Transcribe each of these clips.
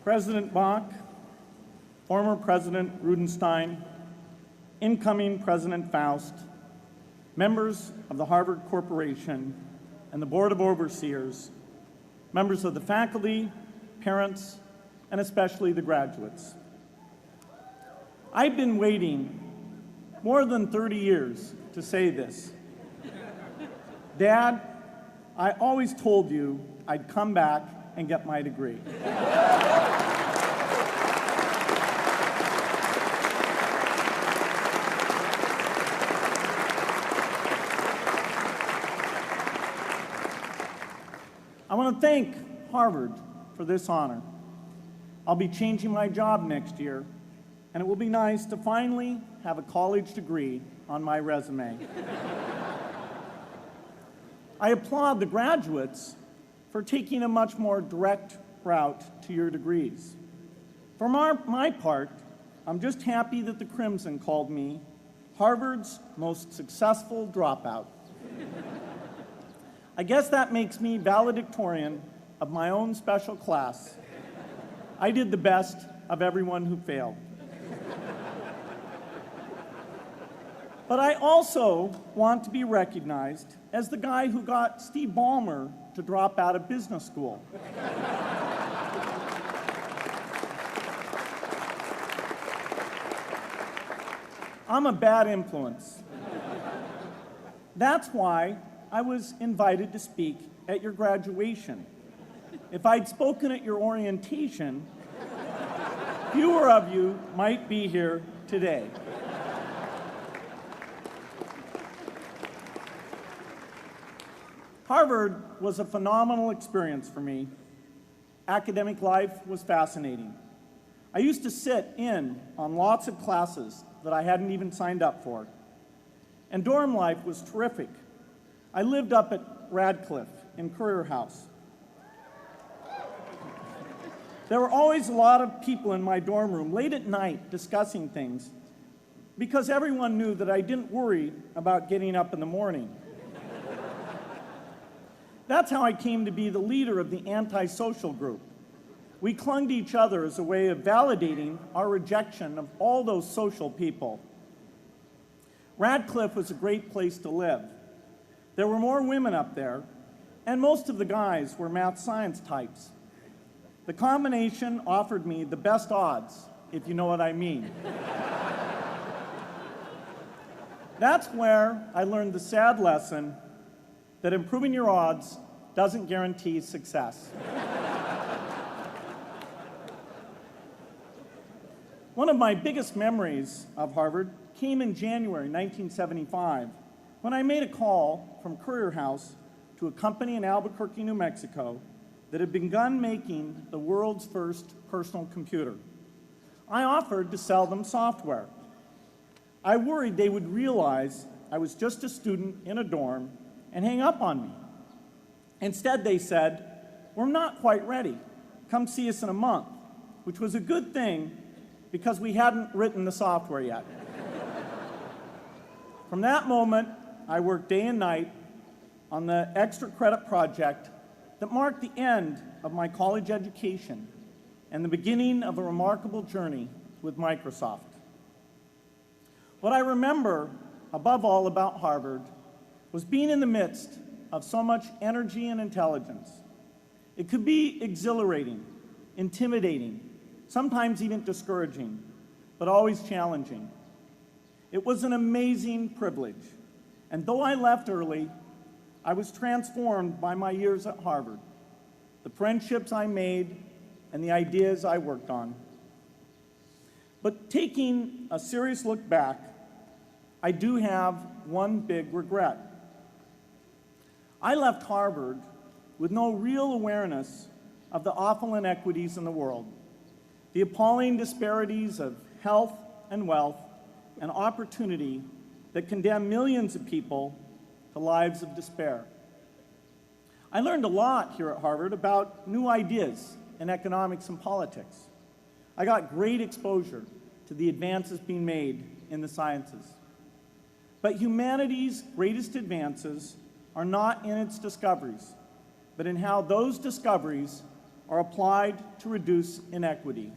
President Bach, former President Rudenstein, incoming President Faust, members of the Harvard Corporation and the Board of Overseers, members of the faculty, parents, and especially the graduates. I've been waiting more than 30 years to say this. Dad, I always told you I'd come back and get my degree. I want to thank Harvard for this honor. I'll be changing my job next year, and it will be nice to finally have a college degree on my resume. I applaud the graduates for taking a much more direct route to your degrees. For my part, I'm just happy that the Crimson called me Harvard's most successful dropout. I guess that makes me valedictorian of my own special class. I did the best of everyone who failed. But I also want to be recognized as the guy who got Steve Ballmer to drop out of business school. I'm a bad influence. That's why I was invited to speak at your graduation. If I'd spoken at your orientation, fewer of you might be here today. Harvard was a phenomenal experience for me. Academic life was fascinating. I used to sit in on lots of classes that I hadn't even signed up for. And dorm life was terrific. I lived up at Radcliffe in Currier House. There were always a lot of people in my dorm room late at night discussing things because everyone knew that I didn't worry about getting up in the morning. That's how I came to be the leader of the antisocial group. We clung to each other as a way of validating our rejection of all those social people. Radcliffe was a great place to live. There were more women up there, and most of the guys were math science types. The combination offered me the best odds, if you know what I mean. That's where I learned the sad lesson that improving your odds doesn't guarantee success. One of my biggest memories of Harvard came in January 1975, when I made a call from Currier House to a company in Albuquerque, New Mexico, that had begun making the world's first personal computer. I offered to sell them software. I worried they would realize I was just a student in a dorm and hang up on me. Instead, they said, "We're not quite ready. Come see us in a month," which was a good thing because we hadn't written the software yet. From that moment, I worked day and night on the extra credit project that marked the end of my college education and the beginning of a remarkable journey with Microsoft. What I remember above all about Harvard was being in the midst of so much energy and intelligence. It could be exhilarating, intimidating, sometimes even discouraging, but always challenging. It was an amazing privilege, and though I left early, I was transformed by my years at Harvard, the friendships I made, and the ideas I worked on. But taking a serious look back, I do have one big regret. I left Harvard with no real awareness of the awful inequities in the world, the appalling disparities of health and wealth and opportunity that condemn millions of people to lives of despair. I learned a lot here at Harvard about new ideas in economics and politics. I got great exposure to the advances being made in the sciences. But humanity's greatest advances are not in its discoveries, but in how those discoveries are applied to reduce inequity.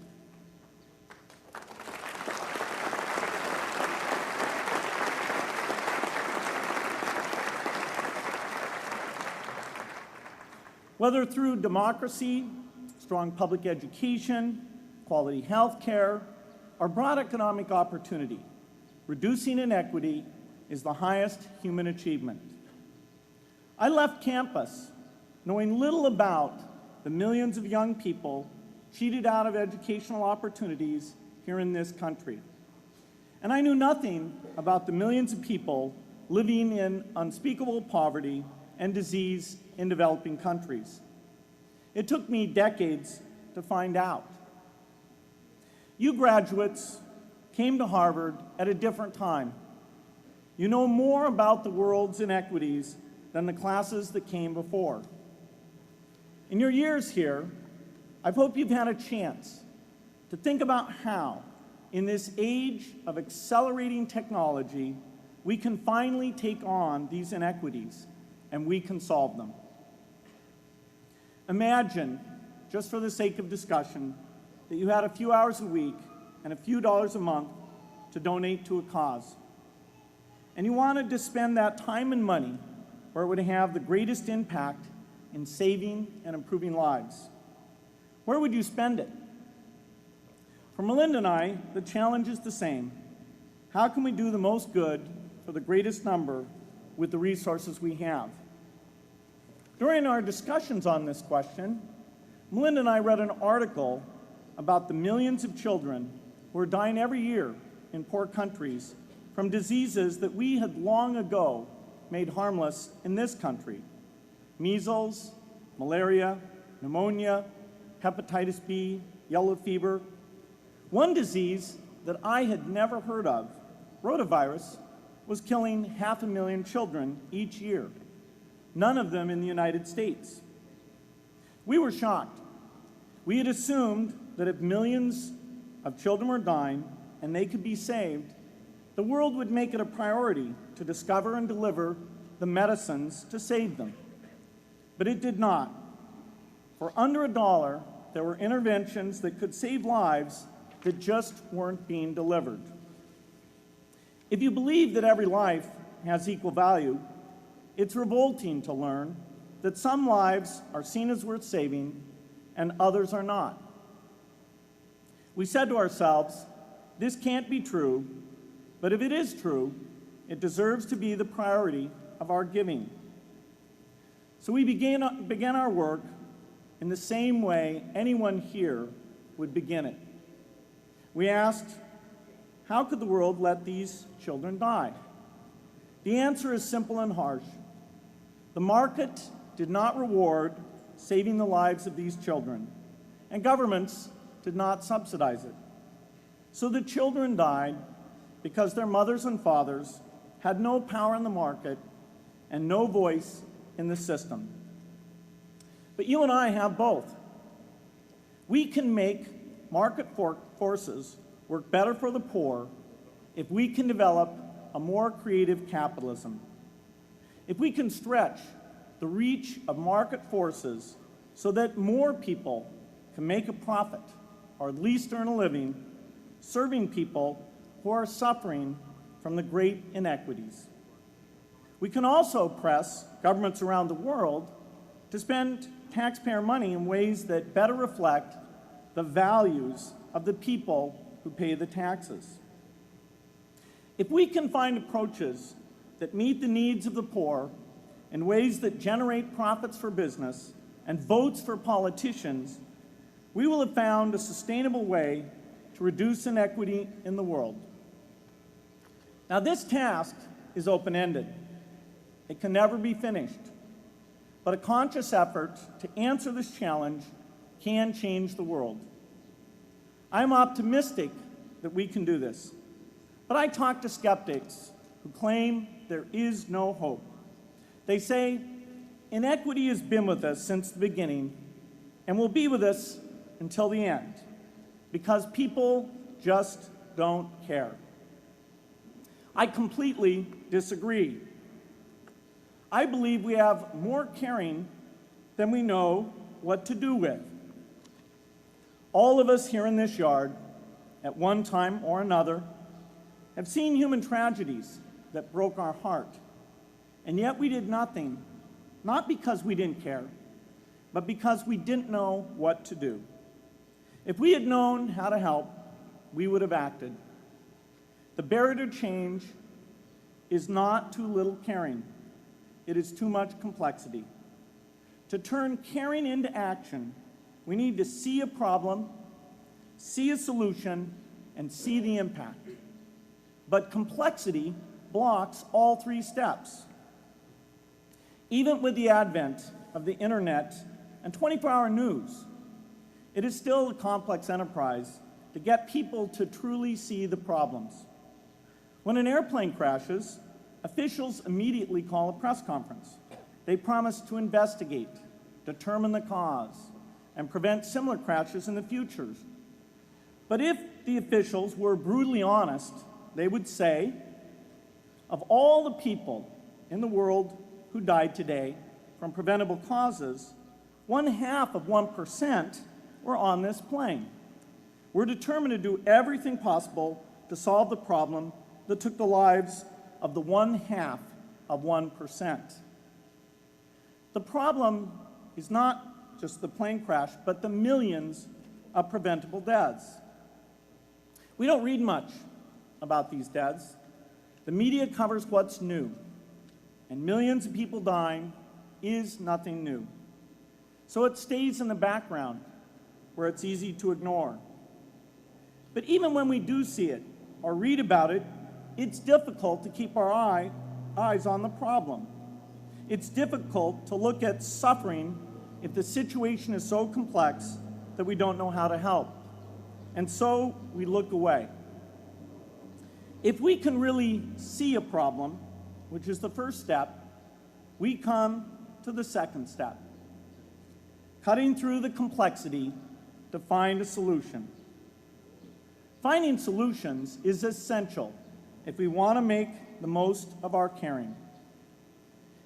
Whether through democracy, strong public education, quality health care, or broad economic opportunity, reducing inequity is the highest human achievement. I left campus knowing little about the millions of young people cheated out of educational opportunities here in this country. And I knew nothing about the millions of people living in unspeakable poverty and disease in developing countries. It took me decades to find out. You graduates came to Harvard at a different time. You know more about the world's inequities than the classes that came before. In your years here, I hope you've had a chance to think about how, in this age of accelerating technology, we can finally take on these inequities and we can solve them. Imagine, just for the sake of discussion, that you had a few hours a week and a few dollars a month to donate to a cause. And you wanted to spend that time and money where it would have the greatest impact in saving and improving lives. Where would you spend it? For Melinda and I, the challenge is the same. How can we do the most good for the greatest number with the resources we have? During our discussions on this question, Melinda and I read an article about the millions of children who are dying every year in poor countries from diseases that we had long ago made harmless in this country. Measles, malaria, pneumonia, hepatitis B, yellow fever. One disease that I had never heard of, rotavirus, was killing 500,000 children each year, none of them in the United States. We were shocked. We had assumed that if millions of children were dying and they could be saved, the world would make it a priority to discover and deliver the medicines to save them. But it did not. For under $1, there were interventions that could save lives that just weren't being delivered. If you believe that every life has equal value, it's revolting to learn that some lives are seen as worth saving and others are not. We said to ourselves, this can't be true, but if it is true, it deserves to be the priority of our giving. So we began our work in the same way anyone here would begin it. We asked, how could the world let these children die? The answer is simple and harsh. The market did not reward saving the lives of these children, and governments did not subsidize it. So the children died because their mothers and fathers had no power in the market and no voice in the system. But you and I have both. We can make market forces work better for the poor if we can develop a more creative capitalism. If we can stretch the reach of market forces so that more people can make a profit, or at least earn a living, serving people who are suffering from the great inequities. We can also press governments around the world to spend taxpayer money in ways that better reflect the values of the people who pay the taxes. If we can find approaches that meet the needs of the poor in ways that generate profits for business and votes for politicians, we will have found a sustainable way to reduce inequity in the world. Now, this task is open-ended. It can never be finished. But a conscious effort to answer this challenge can change the world. I'm optimistic that we can do this. But I talk to skeptics who claim there is no hope. They say, inequity has been with us since the beginning and will be with us until the end, because people just don't care. I completely disagree. I believe we have more caring than we know what to do with. All of us here in this yard, at one time or another, have seen human tragedies that broke our heart, and yet we did nothing, not because we didn't care, but because we didn't know what to do. If we had known how to help, we would have acted. The barrier to change is not too little caring. It is too much complexity. To turn caring into action, we need to see a problem, see a solution, and see the impact. But complexity blocks all three steps. Even with the advent of the internet and 24-hour news, it is still a complex enterprise to get people to truly see the problems. When an airplane crashes, officials immediately call a press conference. They promise to investigate, determine the cause, and prevent similar crashes in the future. But if the officials were brutally honest, they would say, of all the people in the world who died today from preventable causes, 0.5% were on this plane. We're determined to do everything possible to solve the problem that took the lives of the 0.5%. The problem is not just the plane crash, but the millions of preventable deaths. We don't read much about these deaths. The media covers what's new, and millions of people dying is nothing new. So it stays in the background where it's easy to ignore. But even when we do see it or read about it, it's difficult to keep our eyes on the problem. It's difficult to look at suffering if the situation is so complex that we don't know how to help. And so we look away. If we can really see a problem, which is the first step, we come to the second step, cutting through the complexity to find a solution. Finding solutions is essential if we want to make the most of our caring.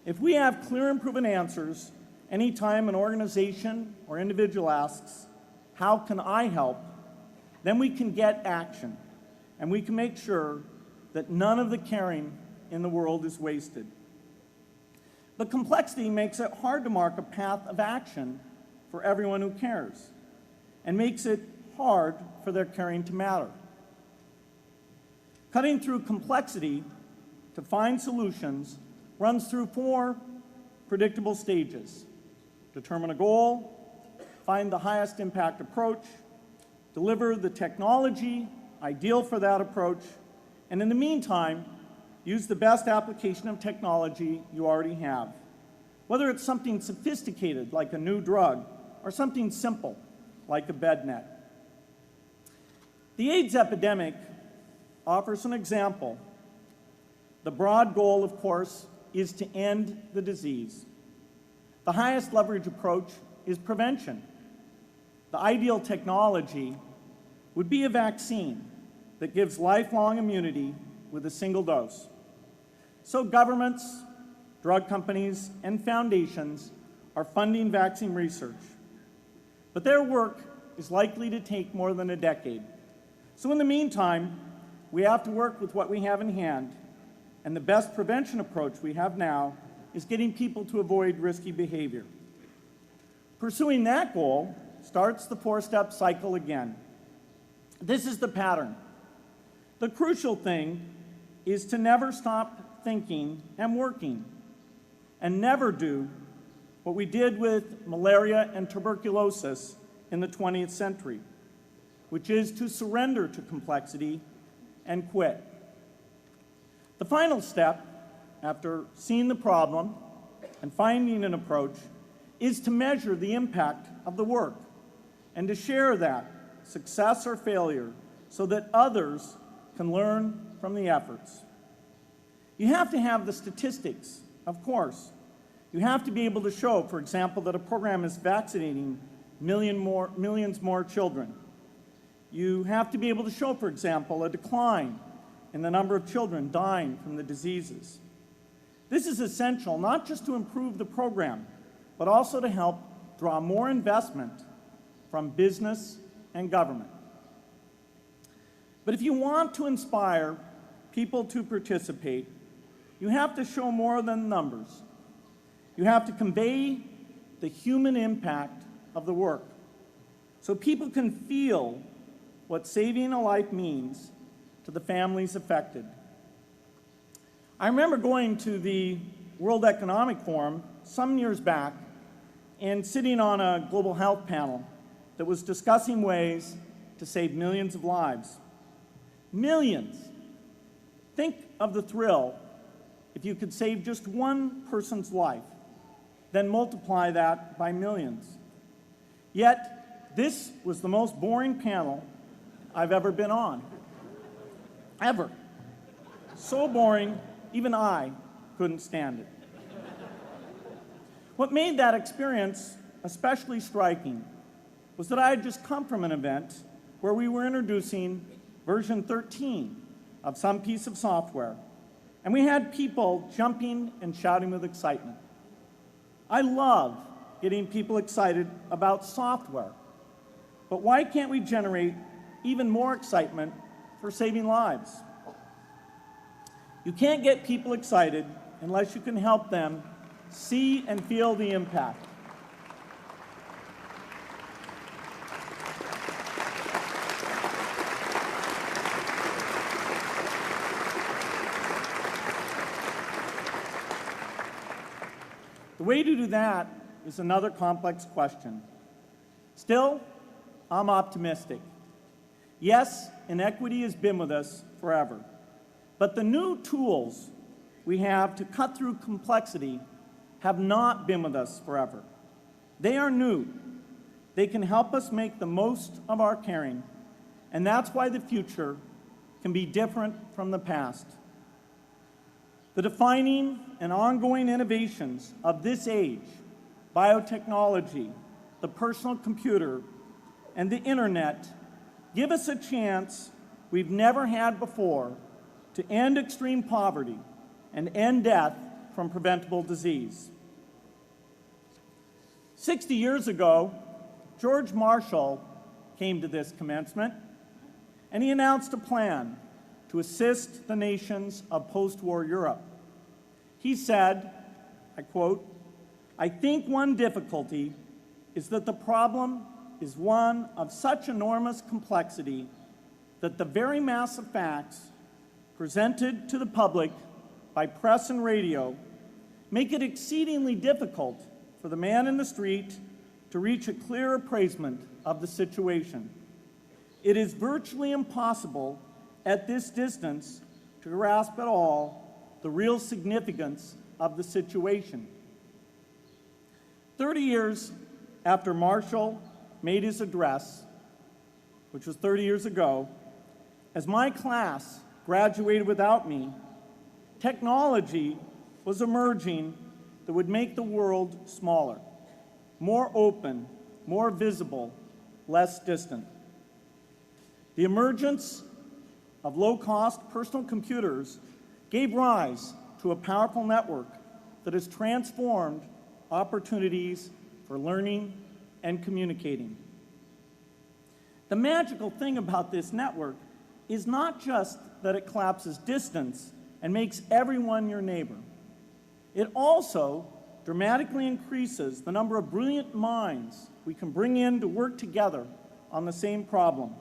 If we have clear and proven answers anytime an organization or individual asks, "How can I help?" then we can get action, and we can make sure that none of the caring in the world is wasted. But complexity makes it hard to mark a path of action for everyone who cares, and makes it hard for their caring to matter. Cutting through complexity to find solutions runs through 4 predictable stages. Determine a goal, find the highest impact approach, deliver the technology ideal for that approach, and in the meantime, use the best application of technology you already have. Whether it's something sophisticated like a new drug or something simple like a bed net. The AIDS epidemic offers an example. The broad goal, of course, is to end the disease. The highest leverage approach is prevention. The ideal technology would be a vaccine that gives lifelong immunity with a single dose. So governments, drug companies, and foundations are funding vaccine research. But their work is likely to take more than a decade. So in the meantime, we have to work with what we have in hand, and the best prevention approach we have now is getting people to avoid risky behavior. Pursuing that goal starts the 4-step cycle again. This is the pattern. The crucial thing is to never stop thinking and working, and never do what we did with malaria and tuberculosis in the 20th century, which is to surrender to complexity and quit. The final step, after seeing the problem and finding an approach, is to measure the impact of the work and to share that, success or failure, so that others can learn from the efforts. You have to have the statistics, of course. You have to be able to show, for example, that a program is vaccinating millions more children. You have to be able to show, for example, a decline in the number of children dying from the diseases. This is essential not just to improve the program, but also to help draw more investment from business and government. But if you want to inspire people to participate, you have to show more than numbers. You have to convey the human impact of the work so people can feel what saving a life means to the families affected. I remember going to the World Economic Forum some years back and sitting on a global health panel that was discussing ways to save millions of lives. Millions. Think of the thrill if you could save just one person's life, then multiply that by millions. Yet, this was the most boring panel I've ever been on. Ever. So boring, even I couldn't stand it. What made that experience especially striking was that I had just come from an event where we were introducing version 13 of some piece of software, and we had people jumping and shouting with excitement. I love getting people excited about software, but why can't we generate even more excitement for saving lives? You can't get people excited unless you can help them see and feel the impact. The way to do that is another complex question. Still, I'm optimistic. Yes, inequity has been with us forever, but the new tools we have to cut through complexity have not been with us forever. They are new. They can help us make the most of our caring, and that's why the future can be different from the past. The defining and ongoing innovations of this age, biotechnology, the personal computer, and the internet, give us a chance we've never had before to end extreme poverty and end death from preventable disease. 60 years ago, George Marshall came to this commencement, and he announced a plan to assist the nations of post-war Europe. He said, I quote, "I think one difficulty is that the problem is one of such enormous complexity that the very mass of facts presented to the public by press and radio make it exceedingly difficult for the man in the street to reach a clear appraisement of the situation. It is virtually impossible at this distance to grasp at all the real significance of the situation." 30 years after Marshall made his address, which was 30 years ago, as my class graduated without me, technology was emerging that would make the world smaller, more open, more visible, less distant. The emergence of low-cost personal computers gave rise to a powerful network that has transformed opportunities for learning and communicating. The magical thing about this network is not just that it collapses distance and makes everyone your neighbor. It also dramatically increases the number of brilliant minds we can bring in to work together on the same problem.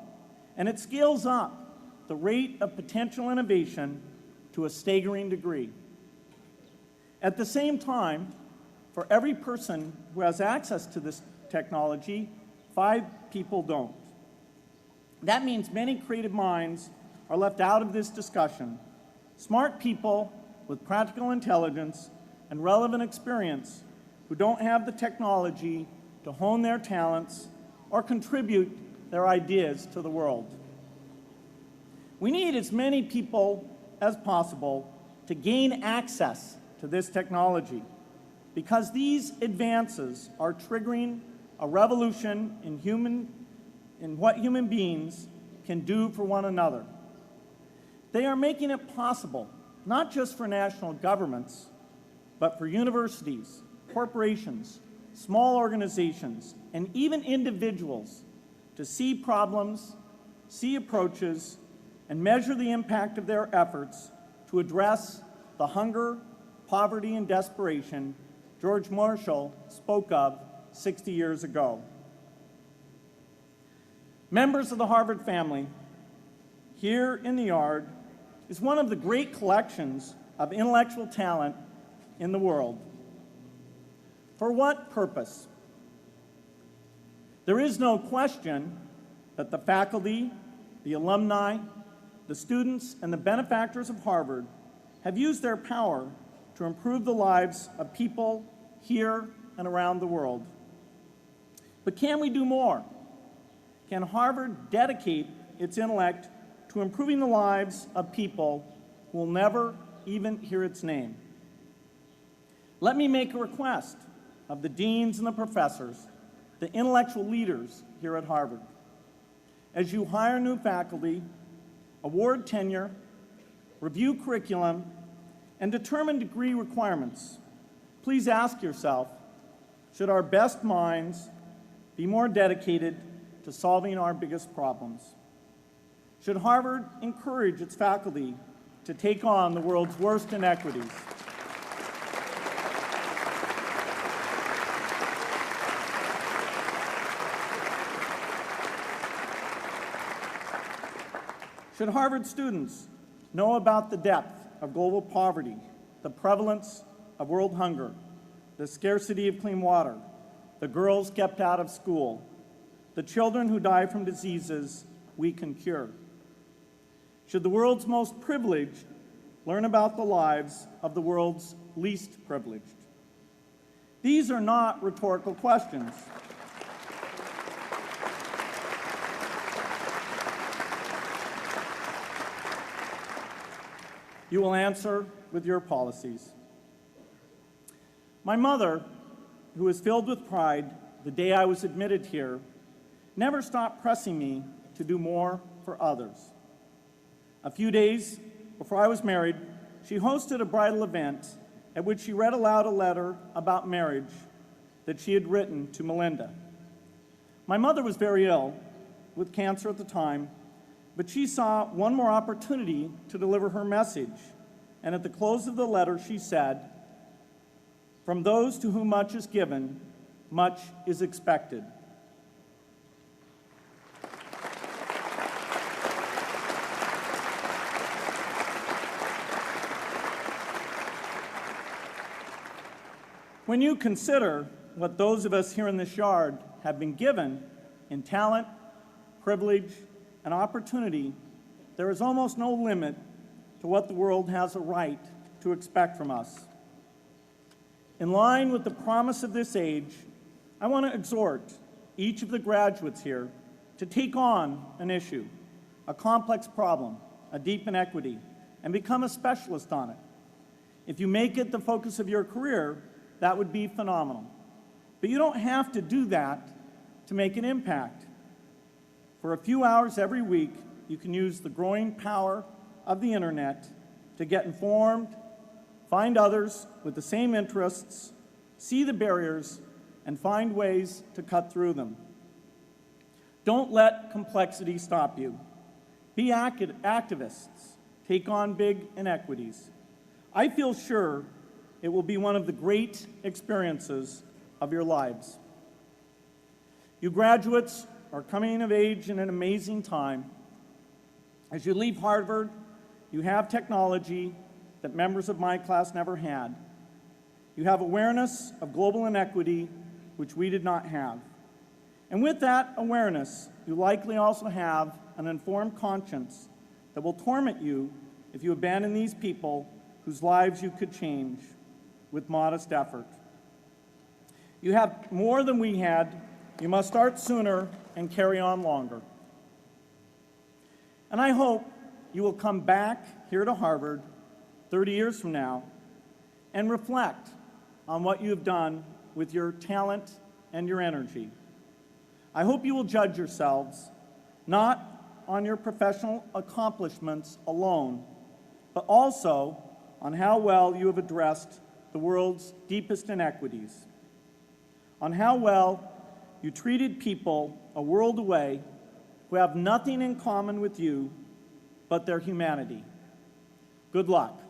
And it scales up the rate of potential innovation to a staggering degree. At the same time, for every person who has access to this technology, 5 people don't. That means many creative minds are left out of this discussion. Smart people with practical intelligence and relevant experience who don't have the technology to hone their talents or contribute their ideas to the world. We need as many people as possible to gain access to this technology because these advances are triggering a revolution in what human beings can do for one another. They are making it possible, not just for national governments, but for universities, corporations, small organizations, and even individuals to see problems, see approaches, and measure the impact of their efforts to address the hunger, poverty, and desperation George Marshall spoke of 60 years ago. Members of the Harvard family, here in the yard is one of the great collections of intellectual talent in the world. For what purpose? There is no question that the faculty, the alumni, the students, and the benefactors of Harvard have used their power to improve the lives of people here and around the world. But can we do more? Can Harvard dedicate its intellect to improving the lives of people who will never even hear its name? Let me make a request of the deans and the professors, the intellectual leaders here at Harvard. As you hire new faculty, award tenure, review curriculum, and determine degree requirements, please ask yourself, should our best minds be more dedicated to solving our biggest problems? Should Harvard encourage its faculty to take on the world's worst inequities? Should Harvard students know about the depth of global poverty, the prevalence of world hunger, the scarcity of clean water, the girls kept out of school, the children who die from diseases we can cure? Should the world's most privileged learn about the lives of the world's least privileged? These are not rhetorical questions. You will answer with your policies. My mother, who was filled with pride the day I was admitted here, never stopped pressing me to do more for others. A few days before I was married, she hosted a bridal event at which she read aloud a letter about marriage that she had written to Melinda. My mother was very ill, with cancer at the time, but she saw one more opportunity to deliver her message, and at the close of the letter she said, "From those to whom much is given, much is expected." When you consider what those of us here in this yard have been given in talent, privilege, and opportunity, there is almost no limit to what the world has a right to expect from us. In line with the promise of this age, I want to exhort each of the graduates here to take on an issue, a complex problem, a deep inequity, and become a specialist on it. If you make it the focus of your career, that would be phenomenal. But you don't have to do that to make an impact. For a few hours every week, you can use the growing power of the internet to get informed, find others with the same interests, see the barriers, and find ways to cut through them. Don't let complexity stop you. Be activists. Take on big inequities. I feel sure it will be one of the great experiences of your lives. You graduates are coming of age in an amazing time. As you leave Harvard, you have technology that members of my class never had. You have awareness of global inequity, which we did not have. And with that awareness, you likely also have an informed conscience that will torment you if you abandon these people whose lives you could change with modest effort. You have more than we had. You must start sooner and carry on longer. And I hope you will come back here to Harvard 30 years from now and reflect on what you have done with your talent and your energy. I hope you will judge yourselves not on your professional accomplishments alone, but also on how well you have addressed the world's deepest inequities, on how well you treated people a world away who have nothing in common with you but their humanity. Good luck.